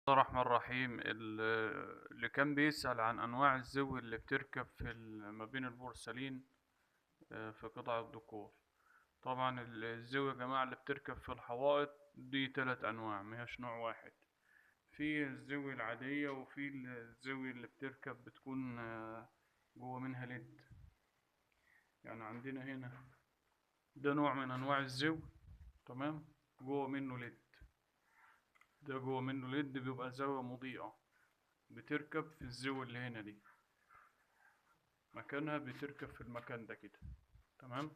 الله الرحمن الرحيم. اللي كان بيسأل عن أنواع الزوي اللي بتركب ما بين البورسلين، في قطع الديكور. طبعا الزوي يا جماعة اللي بتركب في الحوائط دي 3 أنواع، مهياش نوع واحد. في الزوي العادية، وفي الزوي اللي بتركب بتكون جوه منها ليد. يعني عندنا هنا ده نوع من أنواع الزوي، تمام، جوه منه ليد. ده جوه منه ليد بيبقى زاوية مضيئة، بتركب في الزاوية اللي هنا دي، مكانها بتركب في المكان ده كده، تمام.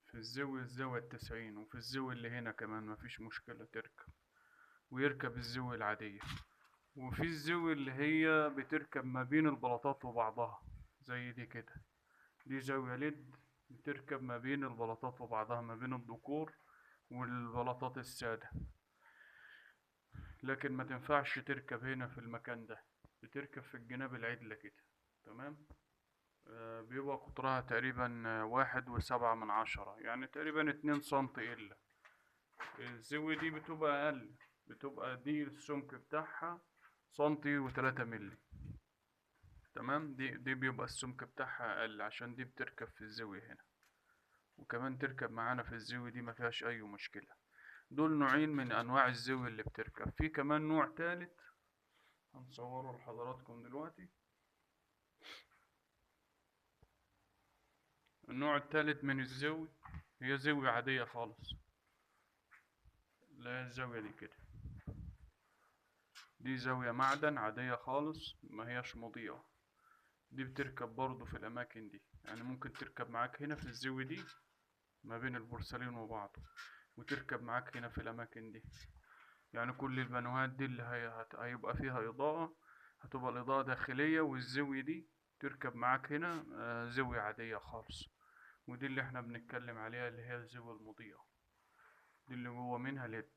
في الزاوية 90، وفي الزاوية اللي هنا كمان مفيش مشكلة تركب، ويركب الزاوية العادية. وفي الزاوية اللي هي بتركب ما بين البلاطات وبعضها زي دي كده، دي زاوية ليد بتركب ما بين البلاطات وبعضها، ما بين الديكور والبلاطات السادة، لكن ما تنفعش تركب هنا في المكان ده، بتركب في الجناب العدلة كده، تمام. بيبقى قطرها تقريبا 1.7، يعني تقريبا 2 سنتي إلا. الزاوية دي بتبقى أقل، بتبقى دي السمك بتاعها سنتي و3 ملي، تمام. دي بيبقى السمك بتاعها أقل، عشان دي بتركب في الزاوية هنا، وكمان تركب معانا في الزاوية دي مفيهاش أي مشكلة. دول نوعين من أنواع الزاوية اللي بتركب. في كمان نوع تالت هنصوره لحضراتكم دلوقتي. النوع التالت من الزاوية هي زاوية عادية خالص، لا الزاوية دي كده، دي زاوية معدن عادية خالص، ما هياش مضيئة. دي بتركب برضو في الأماكن دي، يعني ممكن تركب معاك هنا في الزاوية دي ما بين البورسلين وبعضه، وتركب معاك هنا في الأماكن دي. يعني كل البانوهات دي اللي هيبقى فيها إضاءة، هتبقى الإضاءة داخلية، والزاوية دي تركب معاك هنا زاوية عادية خالص. ودي اللي احنا بنتكلم عليها، اللي هي الزاوية المضيئة، دي اللي جوه منها ليد.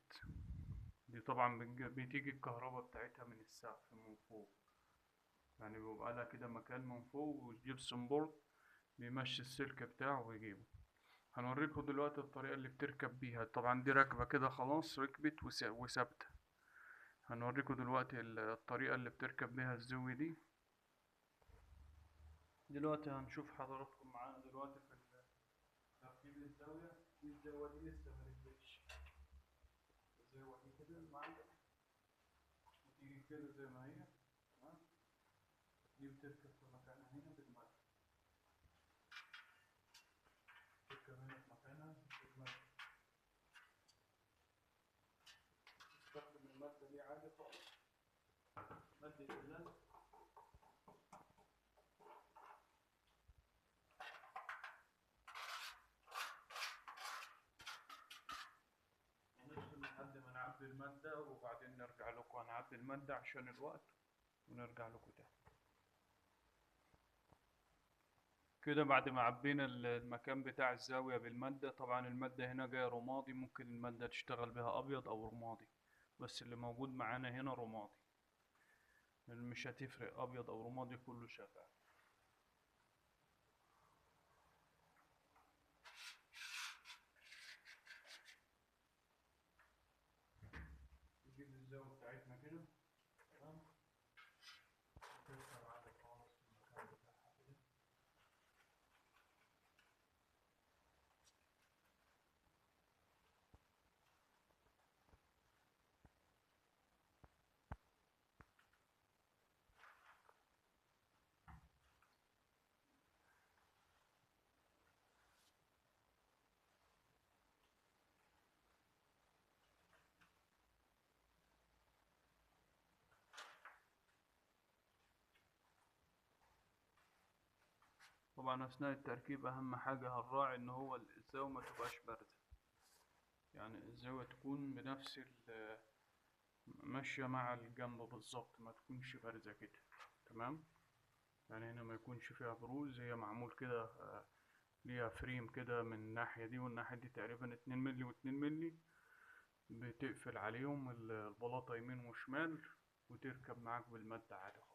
دي طبعا بتيجي الكهرباء بتاعتها من السقف من فوق، يعني بيبقى لها كده مكان من فوق، وتجيب سنبورد بيمشي السلك بتاعه ويجيبه. هنوريكم دلوقتي الطريقة اللي بتركب بيها. طبعا دي راكبة كده خلاص، ركبت وثابتة. هنوريكم دلوقتي الطريقة اللي بتركب بيها الزاوية دي. دلوقتي هنشوف حضراتكم معانا دلوقتي في تركيب الزاوية. دي الزاوية دي لسه مركبتش، الزاوية دي كده معانا، وتيجي كده زي ما هي، تمام. دي بتركب في مكانها هنا بالمرة، تركب هنا في مكانها بالمرة، تستخدم المادة دي عادي خالص، مادة اللزق. هنرسم لحد ما نعبي المادة، وبعدين نرجع لكم. هنعبي المادة عشان الوقت، ونرجع لكم تاني. كده بعد ما عبينا المكان بتاع الزاوية بالمادة، طبعا المادة هنا جاية رمادي، ممكن المادة تشتغل بها أبيض أو رمادي، بس اللي موجود معانا هنا رمادي، مش هتفرق أبيض أو رمادي، كله شغال. نجيب الزاوية بتاعتنا كده، تمام، وتركب عادي خالص في المكان بتاعها كده. طبعا أثناء التركيب أهم حاجة هنراعي إن هو الزاوية ما تبقاش باردة، يعني الزاوية تكون بنفس ماشية مع الجنب بالظبط، ما تكونش بارزة كده، تمام. يعني هنا ما يكونش فيها بروز، هي معمول كده ليها فريم كده من الناحية دي والناحية دي، تقريبا 2 ملي و2 ملي، بتقفل عليهم البلاطة يمين وشمال، وتركب معاك بالمادة عادي.